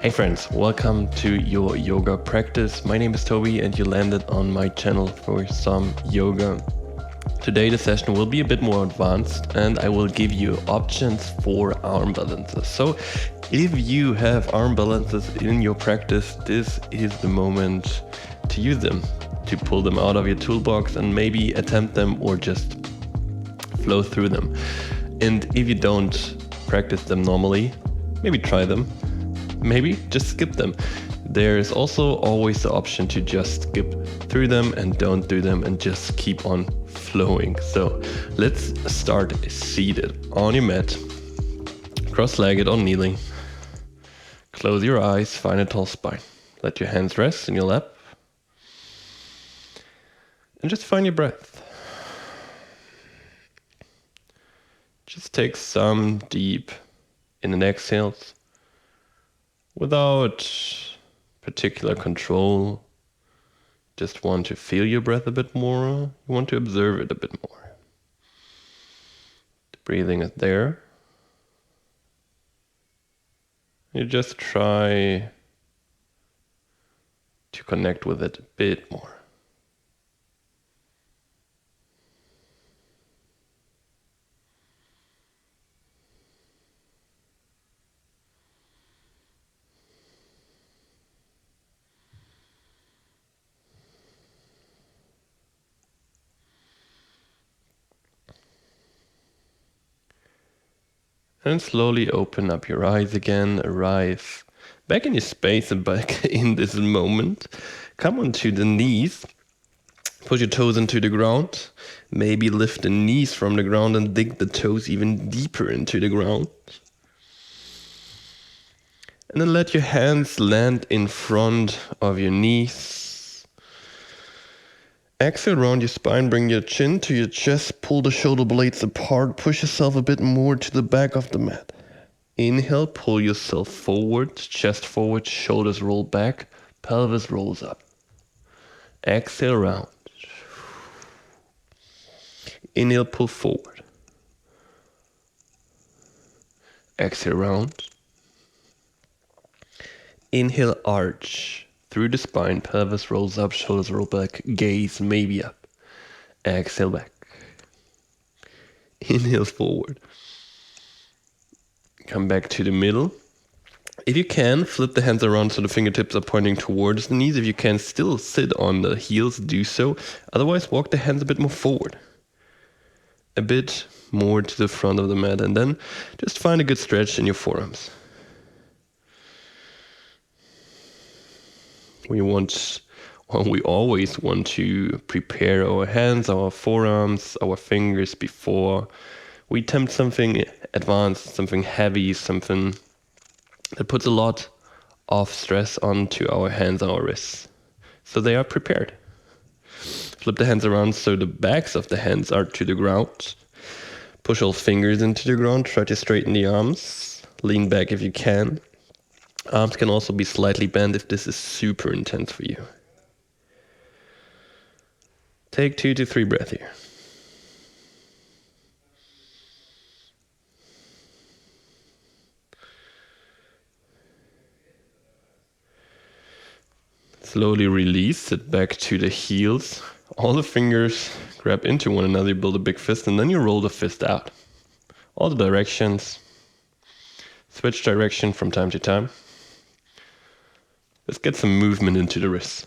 Hey friends, welcome to your yoga practice. My name is Tobi and you landed on my channel for some yoga. Today the session will be a bit more advanced and I will give you options for arm balances. So if you have arm balances in your practice, this is the moment to use them, to pull them out of your toolbox and maybe attempt them or just flow through them. And if you don't practice them normally, maybe try them. Maybe just skip them. There's also always the option to just skip through them and don't do them and just keep on flowing. So let's start seated on your mat, cross-legged or kneeling. Close your eyes, find a tall spine. Let your hands rest in your lap. And just find your breath. Just take some deep in and exhales. Without particular control, just want to feel your breath a bit more. You want to observe it a bit more. The breathing is there. You just try to connect with it a bit more. And slowly open up your eyes again, arrive back in your space and back in this moment. Come onto the knees, push your toes into the ground, maybe lift the knees from the ground and dig the toes even deeper into the ground. And then let your hands land in front of your knees. Exhale around your spine, bring your chin to your chest, pull the shoulder blades apart, push yourself a bit more to the back of the mat. Inhale, pull yourself forward, chest forward, shoulders roll back, pelvis rolls up. Exhale round. Inhale, pull forward. Exhale round. Inhale, arch. Through the spine, pelvis rolls up, shoulders roll back, gaze maybe up. Exhale back. Inhale forward. Come back to the middle. If you can, flip the hands around so the fingertips are pointing towards the knees. If you can still sit on the heels, do so. Otherwise, walk the hands a bit more forward. A bit more to the front of the mat. And then just find a good stretch in your forearms. We always want to prepare our hands, our forearms, our fingers before we attempt something advanced, something heavy, something that puts a lot of stress onto our hands, our wrists. So they are prepared. Flip the hands around so the backs of the hands are to the ground. Push all fingers into the ground. Try to straighten the arms. Lean back if you can. Arms can also be slightly bent if this is super intense for you. Take 2 to 3 breaths here. Slowly release, sit back to the heels. All the fingers grab into one another, build a big fist, and then you roll the fist out. All the directions. Switch direction from time to time. Let's get some movement into the wrists.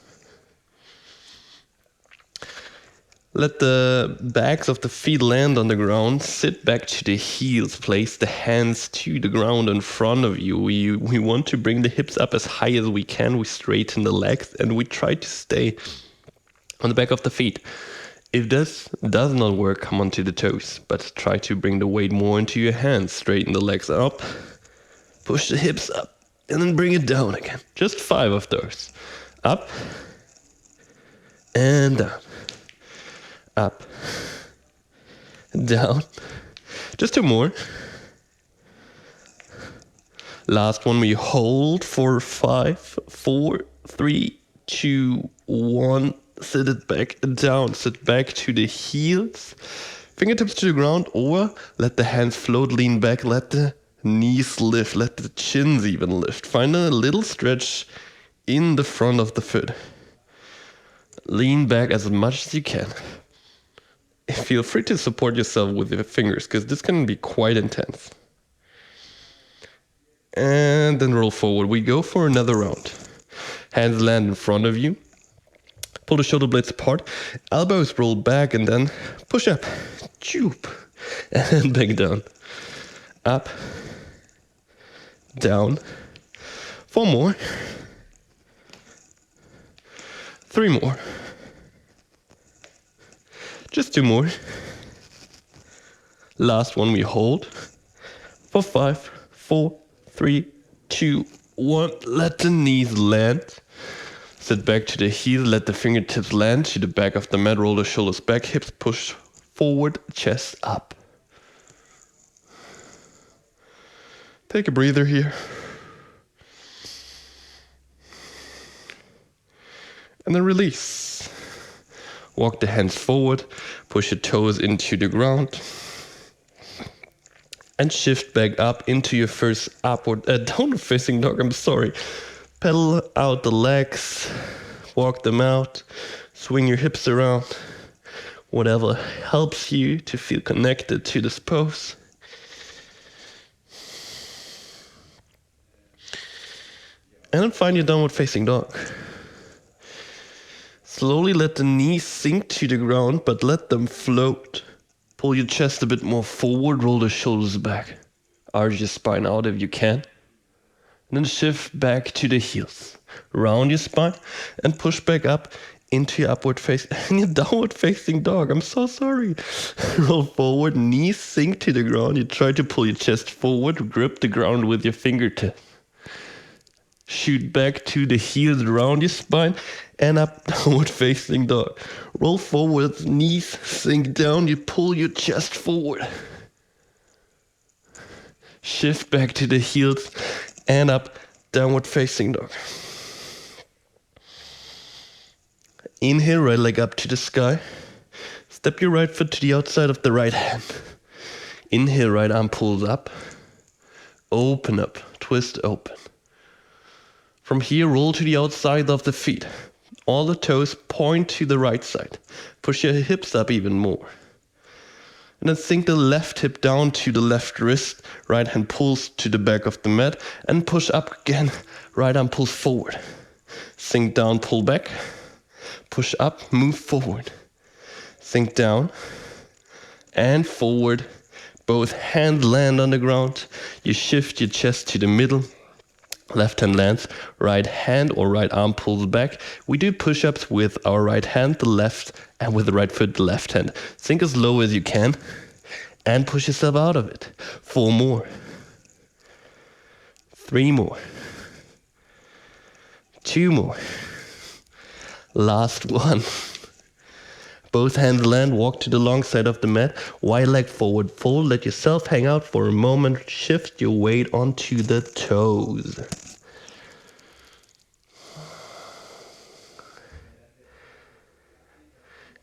Let the backs of the feet land on the ground. Sit back to the heels. Place the hands to the ground in front of you. We want to bring the hips up as high as we can. We straighten the legs and we try to stay on the back of the feet. If this does not work, come onto the toes. But try to bring the weight more into your hands. Straighten the legs up. Push the hips up. And then bring it down again. Just 5 of those. Up. And down. Up. Down. Just 2 more. Last one, we hold for 5, 4, 3, 2, 1. Sit it back down. Sit back to the heels. Fingertips to the ground, or let the hands float, lean back. Let the Knees lift, let the chins even lift. Find a little stretch in the front of the foot. Lean back as much as you can. Feel free to support yourself with your fingers, because this can be quite intense. And then roll forward. We go for another round. Hands land in front of you. Pull the shoulder blades apart. Elbows roll back and then push up. Choop. And back down. Up. Down. 4 more. 3 more. Just 2 more. Last one we hold. For 5, 4, 3, 2, 1. Let the knees land. Sit back to the heel. Let the fingertips land to the back of the mat. Roll the shoulders back. Hips push forward. Chest up. Take a breather here. And then release. Walk the hands forward. Push your toes into the ground. And shift back up into your first upward, downward facing dog, I'm sorry. Pedal out the legs, walk them out, swing your hips around. Whatever helps you to feel connected to this pose. And then find your downward facing dog. Slowly let the knees sink to the ground, but let them float. Pull your chest a bit more forward, roll the shoulders back. Arch your spine out if you can. And then shift back to the heels. Round your spine and push back up into your upward face and your downward facing dog. I'm so sorry. Roll forward, knees sink to the ground. You try to pull your chest forward, grip the ground with your fingertips. Shoot back to the heels, round your spine, and up, downward facing dog. Roll forward, knees sink down, you pull your chest forward. Shift back to the heels, and up, downward facing dog. Inhale, right leg up to the sky. Step your right foot to the outside of the right hand. Inhale, right arm pulls up. Open up, twist open. From here, roll to the outside of the feet. All the toes point to the right side. Push your hips up even more. And then sink the left hip down to the left wrist. Right hand pulls to the back of the mat. And push up again. Right arm pulls forward. Sink down, pull back. Push up, move forward. Sink down. And forward. Both hands land on the ground. You shift your chest to the middle. Left hand lands, right hand or right arm pulls back. We do push-ups with our right hand, the left, and with the right foot, the left hand. Sink as low as you can and push yourself out of it. 4 more. 3 more. 2 more. Last one. Both hands land, walk to the long side of the mat. Wide leg forward fold. Let yourself hang out for a moment. Shift your weight onto the toes.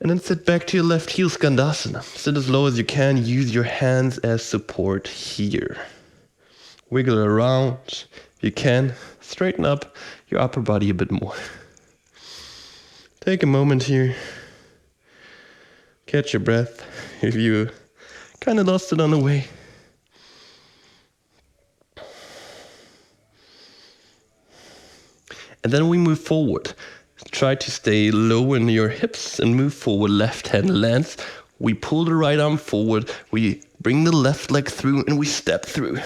And then sit back to your left heel, Skandasana. Sit as low as you can. Use your hands as support here. Wiggle around. If you can, straighten up your upper body a bit more. Take a moment here. Catch your breath if you kind of lost it on the way. And then we move forward. Try to stay low in your hips and move forward. Left hand lands. We pull the right arm forward. We bring the left leg through and we step through.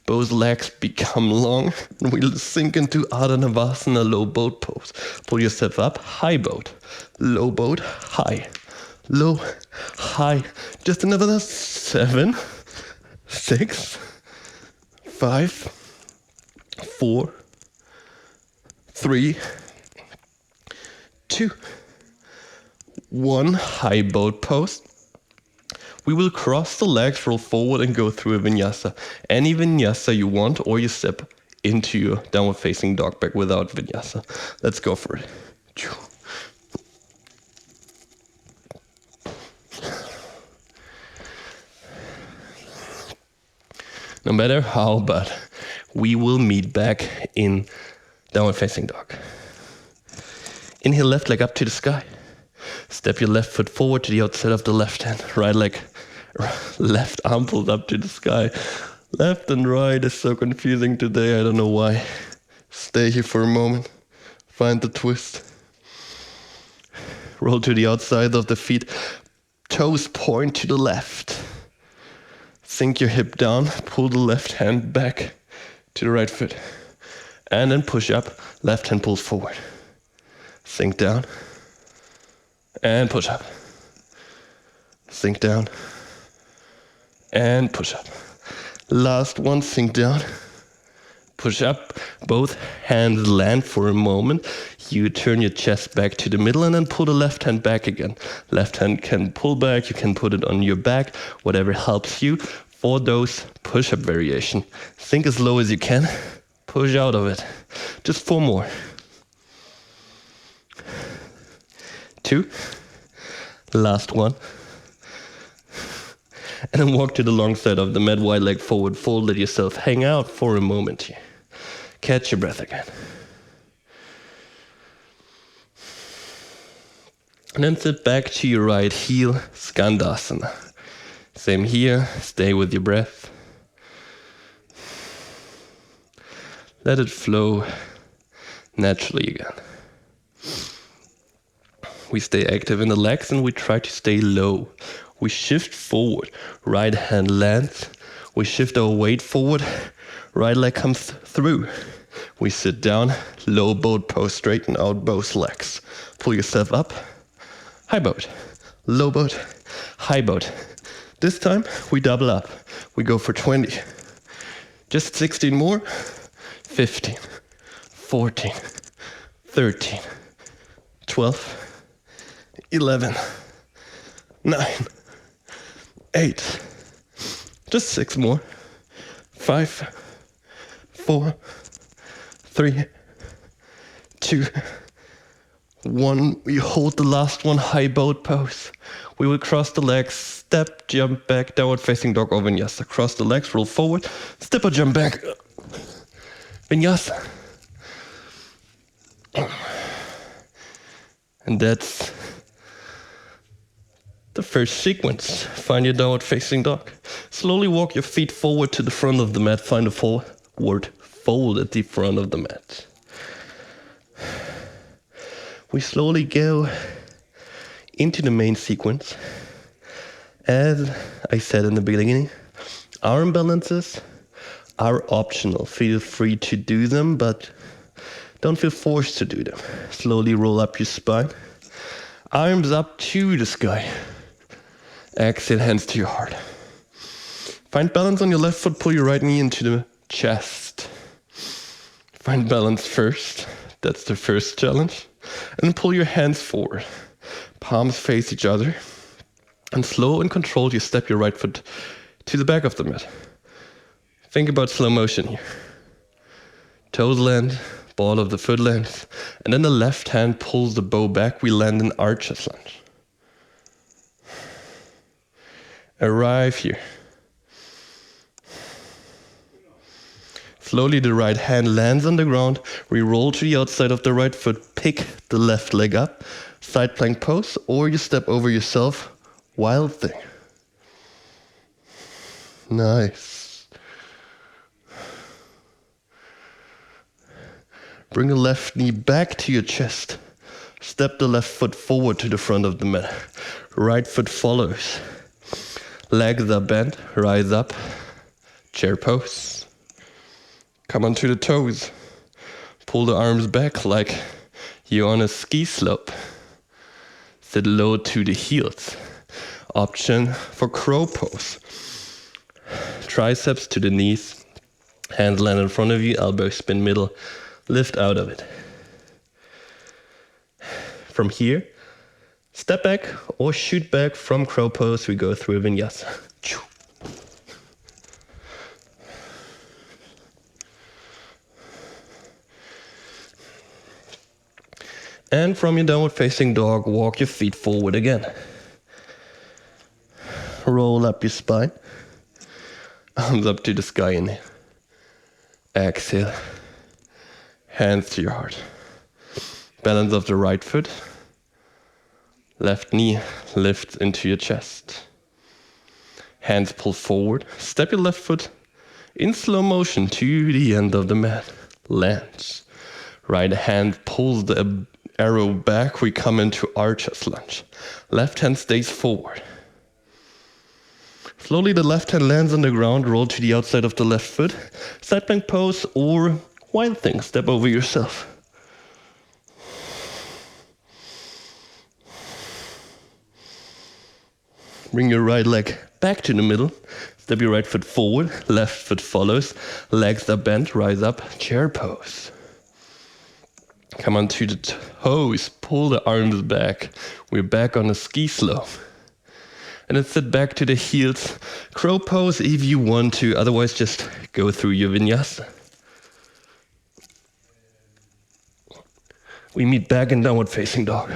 Both legs become long and we sink into Ardha Navasana, low boat pose. Pull yourself up, high boat, low boat, high. Low, high, just another 7, 6, 5, 4, 3, 2, 1, high boat pose. We will cross the legs, roll forward and go through a vinyasa. Any vinyasa you want, or you step into your downward facing dog back without vinyasa. Let's go for it. No matter how, but we will meet back in downward facing dog. Inhale, left leg up to the sky. Step your left foot forward to the outside of the left hand. Right leg, left arm pulled up to the sky. Left and right is so confusing today, I don't know why. Stay here for a moment. Find the twist. Roll to the outside of the feet. Toes point to the left. Sink your hip down. Pull the left hand back to the right foot. And then push up. Left hand pulls forward. Sink down. And push up. Sink down. And push up. Last one, sink down. Push up. Both hands land for a moment. You turn your chest back to the middle and then pull the left hand back again. Left hand can pull back. You can put it on your back. Whatever helps you for those push-up variation. Sink as low as you can. Push out of it. Just 4 more. 2. Last one. And then walk to the long side of the mat, wide leg forward, fold, let yourself hang out for a moment here. Catch your breath again. And then sit back to your right heel, Skandasana. Same here, stay with your breath. Let it flow naturally again. We stay active in the legs and we try to stay low. We shift forward, right hand lands. We shift our weight forward, right leg comes through. We sit down, low boat pose, straighten out both legs. Pull yourself up, high boat, low boat, high boat. This time we double up. We go for 20. Just 16 more. 15, 14, 13, 12, 11, 9, 8. Just 6 more. 5, 4, 3, 2, 1. We hold the last one, high boat pose. We will cross the legs, step, jump back, downward facing dog or vinyasa. Cross the legs, roll forward, step or jump back. Vinyasa. And that's the first sequence. Find your downward facing dog. Slowly walk your feet forward to the front of the mat. Find a forward fold at the front of the mat. We slowly go into the main sequence. As I said in the beginning, arm balances are optional. Feel free to do them, but don't feel forced to do them. Slowly roll up your spine. Arms up to the sky. Exhale, hands to your heart. Find balance on your left foot. Pull your right knee into the chest. Find balance first. That's the first challenge. And then pull your hands forward. Palms face each other. And slow and controlled, you step your right foot to the back of the mat. Think about slow motion here. Toes land, ball of the foot lands, and then the left hand pulls the bow back. We land in arches lunge. Arrive here. Slowly the right hand lands on the ground. We roll to the outside of the right foot, pick the left leg up, side plank pose, or you step over yourself, wild thing. Nice. Bring the left knee back to your chest. Step the left foot forward to the front of the mat. Right foot follows. Legs are bent, rise up. Chair pose. Come onto the toes. Pull the arms back like you're on a ski slope. Sit low to the heels. Option for crow pose. Triceps to the knees. Hands land in front of you, elbows spin middle. Lift out of it. From here, step back or shoot back from crow pose. We go through a vinyasa. And from your downward facing dog, walk your feet forward again. Roll up your spine. Arms up to the sky, inhale. Exhale. Hands to your heart. Balance of the right foot. Left knee lifts into your chest. Hands pull forward. Step your left foot in slow motion to the end of the mat. Lands. Right hand pulls the arrow back. We come into archer's lunge. Left hand stays forward. Slowly the left hand lands on the ground. Roll to the outside of the left foot. Side plank pose or wild thing. Step over yourself. Bring your right leg back to the middle. Step your right foot forward. Left foot follows. Legs are bent. Rise up. Chair pose. Come onto the toes. Pull the arms back. We're back on a ski slope. And then sit back to the heels. Crow pose if you want to. Otherwise, just go through your vinyasa. We meet back in downward facing dog.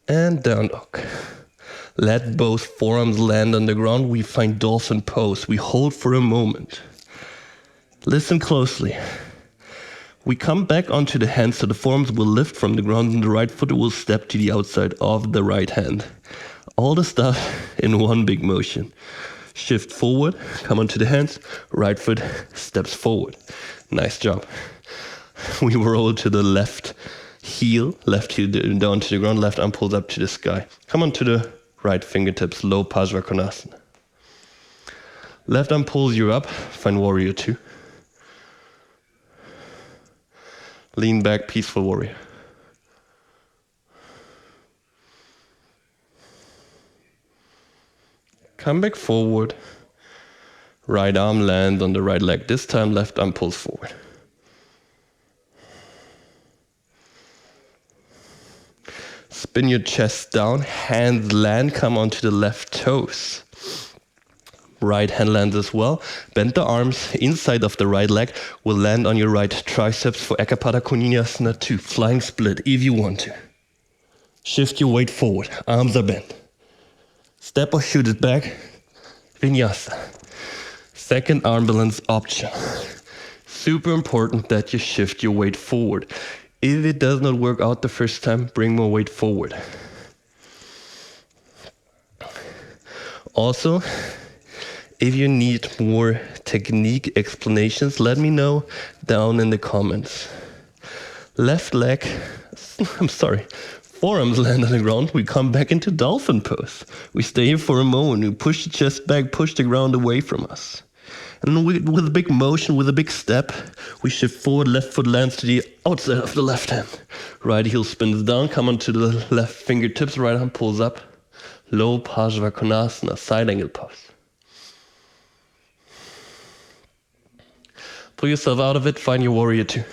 And down dog. Let both forearms land on the ground. We find dolphin pose. We hold for a moment. Listen closely. We come back onto the hands, so the forearms will lift from the ground and the right foot will step to the outside of the right hand. All the stuff in one big motion. Shift forward, come onto the hands, right foot steps forward. Nice job. We roll to the left heel, left heel down to the ground, left arm pulls up to the sky. Come onto the right fingertips, low Parsvakonasana. Left arm pulls you up, find warrior two. Lean back, peaceful warrior. Come back forward. Right arm lands on the right leg. This time left arm pulls forward. Spin your chest down, hands land, come onto the left toes. Right hand lands as well. Bend the arms inside of the right leg. Will land on your right triceps for Ekapada Vinyasa 2. Flying split if you want to. Shift your weight forward. Arms are bent. Step or shoot it back. Vinyasa. Second Armbalance option. Super important that you shift your weight forward. If it does not work out the first time, bring more weight forward. Also, if you need more technique explanations, let me know down in the comments. Left leg, forearms land on the ground. We come back into dolphin pose. We stay here for a moment. We push the chest back, push the ground away from us. And with a big motion, with a big step, we shift forward, left foot lands to the outside of the left hand. Right heel spins down, come onto the left fingertips, right hand pulls up. Low Parsvakonasana, side angle pose. Pull yourself out of it, find your warrior two.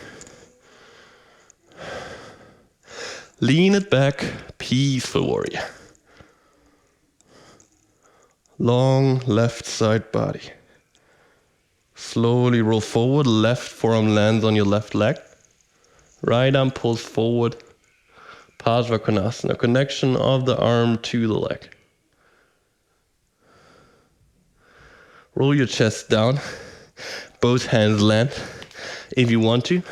Lean it back, peaceful warrior. Long left side body. Slowly roll forward, left forearm lands on your left leg. Right arm pulls forward. Parsvakonasana, connection of the arm to the leg. Roll your chest down. Both hands land if you want to.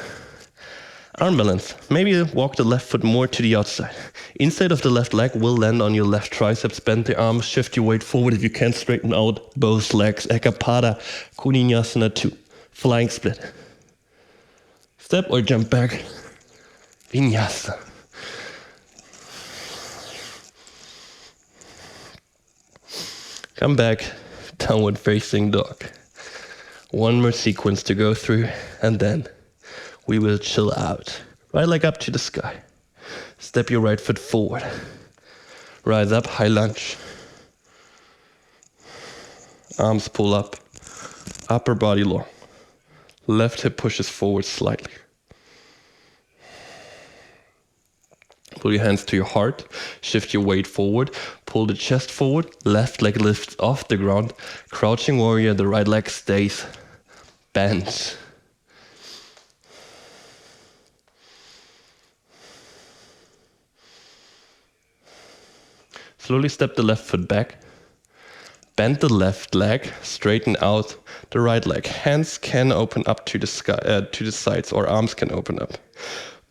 Armbalance. Maybe walk the left foot more to the outside. Inside of the left leg will land on your left triceps. Bend the arms, shift your weight forward. If you can, straighten out both legs. Ekapada Vinyasa 2. Flying split. Step or jump back. Vinyasa. Come back. Downward facing dog. One more sequence to go through and then we will chill out. Right leg up to the sky. Step your right foot forward. Rise up, high lunge. Arms pull up. Upper body long. Left hip pushes forward slightly. Pull your hands to your heart. Shift your weight forward. Pull the chest forward. Left leg lifts off the ground. Crouching warrior. The right leg stays bent. Slowly step the left foot back. Bend the left leg, straighten out the right leg. Hands can open up to the sky, to the sides, or arms can open up.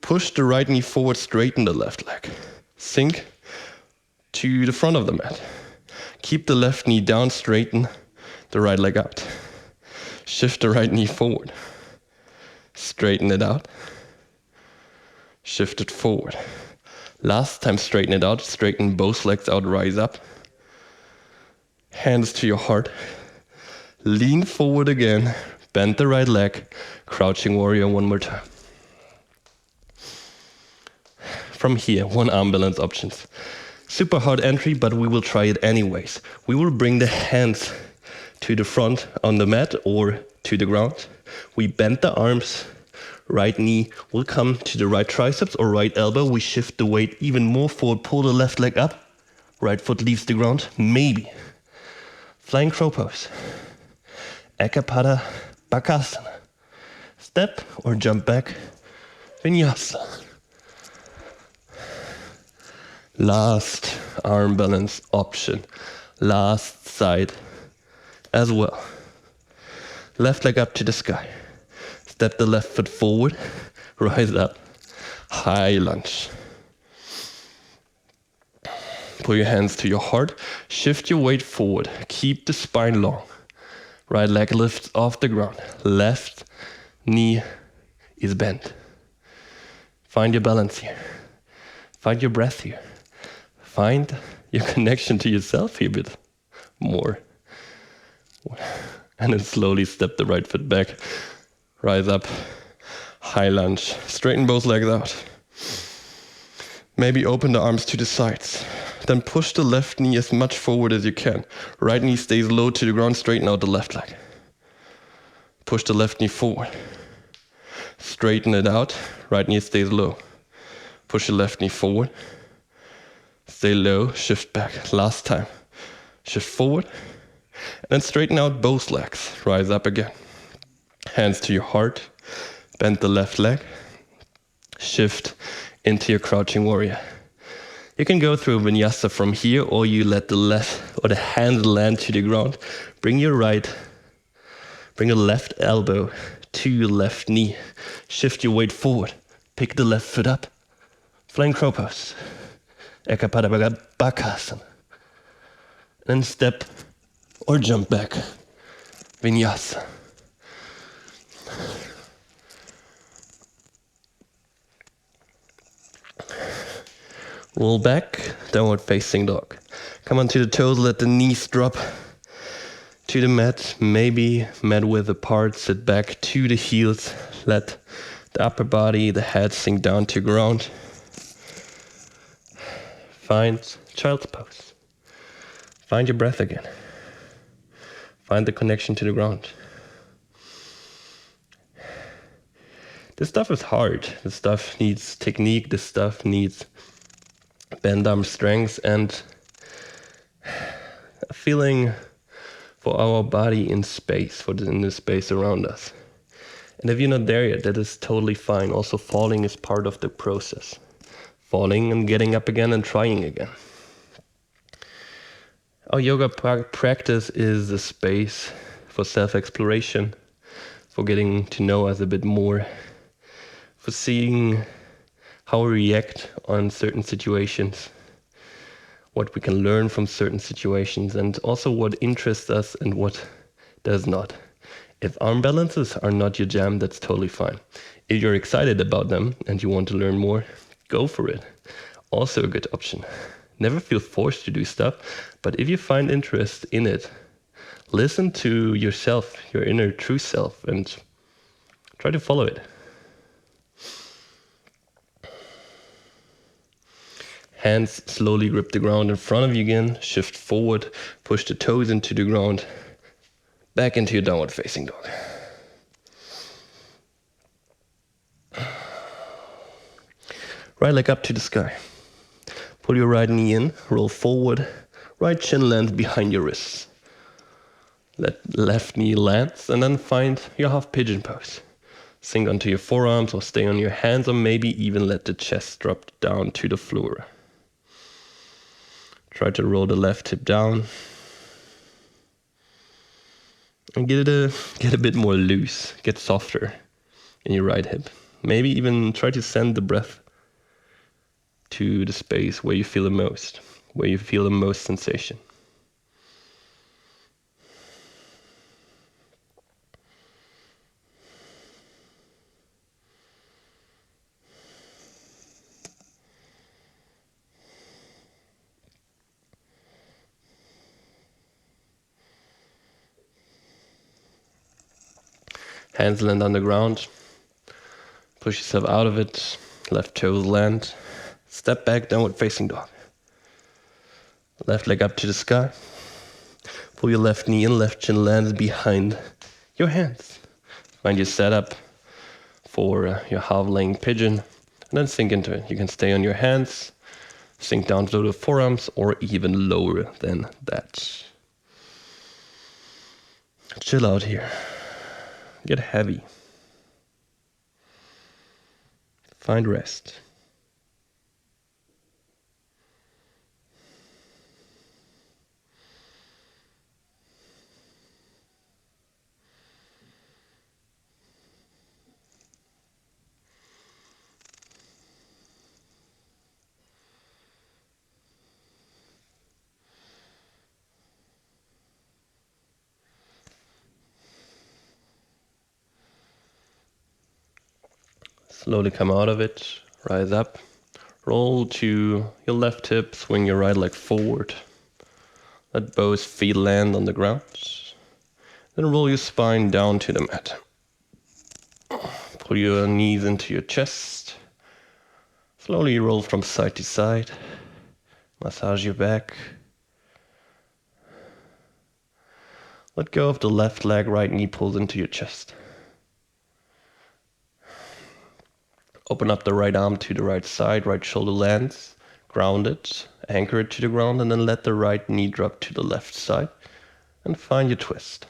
Push the right knee forward, straighten the left leg. Sink to the front of the mat. Keep the left knee down, straighten the right leg out. Shift the right knee forward. Straighten it out. Shift it forward. Last time, straighten it out. Straighten both legs out, rise up. Hands to your heart. Lean forward again. Bend the right leg. Crouching warrior one more time. From here, one arm balance options. Super hard entry, but we will try it anyways. We will bring the hands to the front on the mat or to the ground. We bend the arms. Right knee will come to the right triceps or right elbow. We shift the weight even more forward. Pull the left leg up. Right foot leaves the ground. Maybe. Flying crow pose. Ekapada Bakasana. Step or jump back. Vinyasa. Last arm balance option. Last side as well. Left leg up to the sky. Step the left foot forward. Rise up. High lunge. Pull your hands to your heart. Shift your weight forward. Keep the spine long. Right leg lifts off the ground. Left knee is bent. Find your balance here. Find your breath here. Find your connection to yourself here a bit more. And then slowly step the right foot back. Rise up. High lunge. Straighten both legs out. Maybe open the arms to the sides. Then push the left knee as much forward as you can. Right knee stays low to the ground. Straighten out the left leg. Push the left knee forward. Straighten it out. Right knee stays low. Push the left knee forward. Stay low. Shift back. Last time. Shift forward. And then straighten out both legs. Rise up again. Hands to your heart. Bend the left leg. Shift into your crouching warrior. You can go through Vinyasa from here, or you let the left or the hands land to the ground. Bring your left elbow to your left knee. Shift your weight forward. Pick the left foot up. Flying crow pose. Ekapada Bakasana. Then step or jump back. Vinyasa. Roll back, downward facing dog. Come onto the toes, let the knees drop to the mat. Maybe mat width apart, sit back to the heels. Let the upper body, the head sink down to ground. Find child's pose. Find your breath again. Find the connection to the ground. This stuff is hard. This stuff needs technique. This stuff needs bend arm strength and a feeling for our body in space, in the space around us. And if you're not there yet, that is totally fine. Also, falling is part of the process. Falling and getting up again and trying again. Our yoga practice is a space for self-exploration, for getting to know us a bit more, for seeing how we react on certain situations, what we can learn from certain situations, and also what interests us and what does not. If arm balances are not your jam, that's totally fine. If you're excited about them and you want to learn more, go for it. Also a good option. Never feel forced to do stuff, but if you find interest in it, listen to yourself, your inner true self, and try to follow it. Hands slowly grip the ground in front of you again. Shift forward. Push the toes into the ground. Back into your downward facing dog. Right leg up to the sky. Pull your right knee in. Roll forward. Right shin lands behind your wrists. Let left knee lands and then find your half pigeon pose. Sink onto your forearms or stay on your hands, or maybe even let the chest drop down to the floor. Try to roll the left hip down and get a bit more loose, get softer in your right hip. Maybe even try to send the breath to the space where you feel the most sensation. Hands land on the ground. Push yourself out of it. Left toes land. Step back, downward facing dog. Left leg up to the sky. Pull your left knee in, left chin lands behind your hands. Find your setup for your half-laying pigeon, and then sink into it. You can stay on your hands, sink down to the forearms, or even lower than that. Chill out here. Get heavy. Find rest. Slowly come out of it, rise up, roll to your left hip, swing your right leg forward. Let both feet land on the ground. Then roll your spine down to the mat. Pull your knees into your chest. Slowly roll from side to side. Massage your back. Let go of the left leg, right knee pulls into your chest. Open up the right arm to the right side, right shoulder lands, ground it, anchor it to the ground, and then let the right knee drop to the left side and find your twist.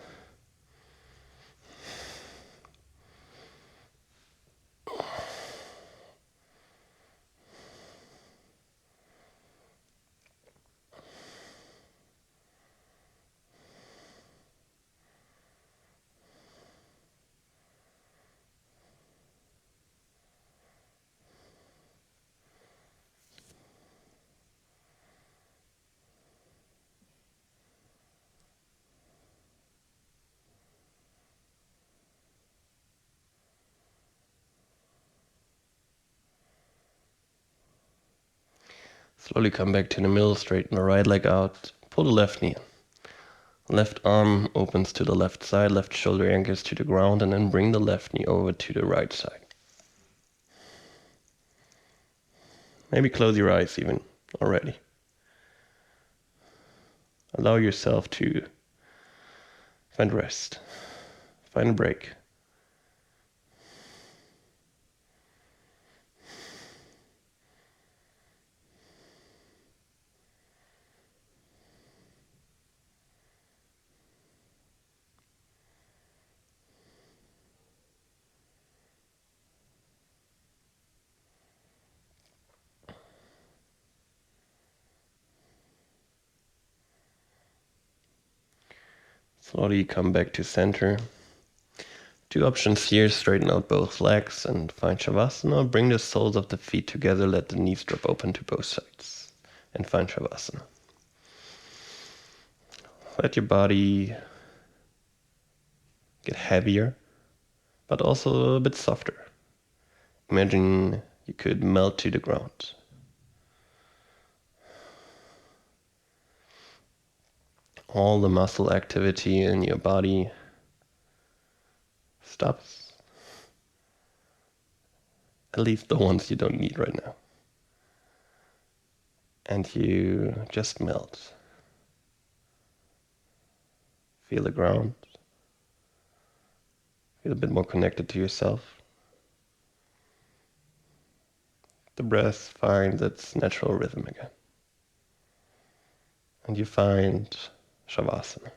Slowly come back to the middle, straighten the right leg out, pull the left knee in. Left arm opens to the left side, left shoulder anchors to the ground, and then bring the left knee over to the right side. Maybe close your eyes even already. Allow yourself to find rest, find a break. Slowly come back to center. Two options here, straighten out both legs and find Shavasana. Bring the soles of the feet together, let the knees drop open to both sides and find Shavasana. Let your body get heavier, but also a bit softer. Imagine you could melt to the ground. All the muscle activity in your body stops. At least the ones you don't need right now. And you just melt. Feel the ground. Feel a bit more connected to yourself. The breath finds its natural rhythm again. And you find Shavasana.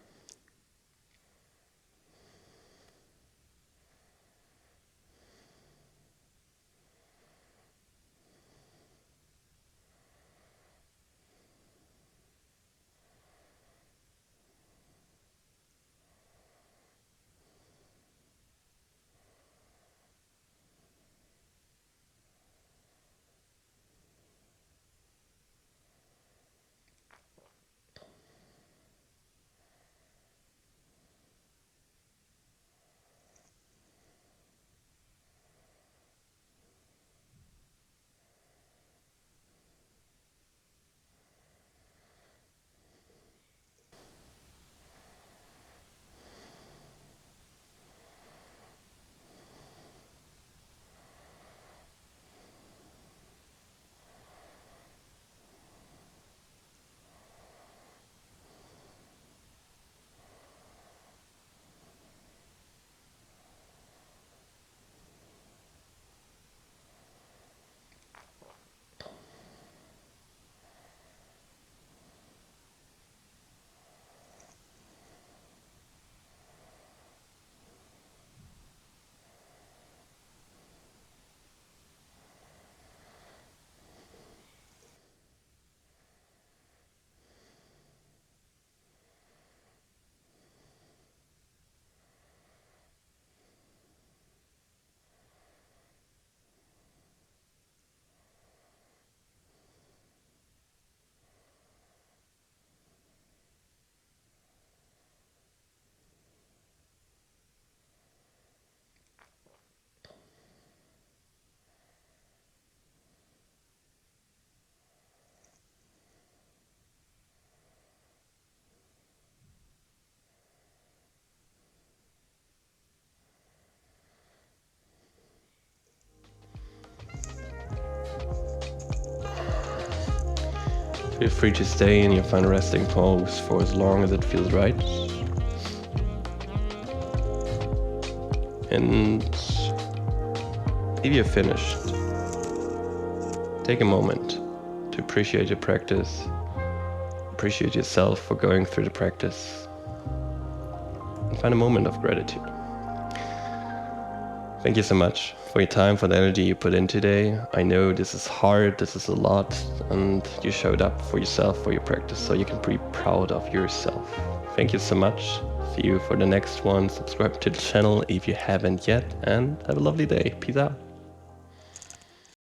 Feel free to stay in your final resting pose for as long as it feels right. And if you're finished, take a moment to appreciate your practice, appreciate yourself for going through the practice, and find a moment of gratitude. Thank you so much for your time, for the energy you put in today. I know this is hard, this is a lot, and you showed up for yourself, for your practice, so you can be proud of yourself. Thank you so much. See you for the next one. Subscribe to the channel if you haven't yet, and have a lovely day. Peace out.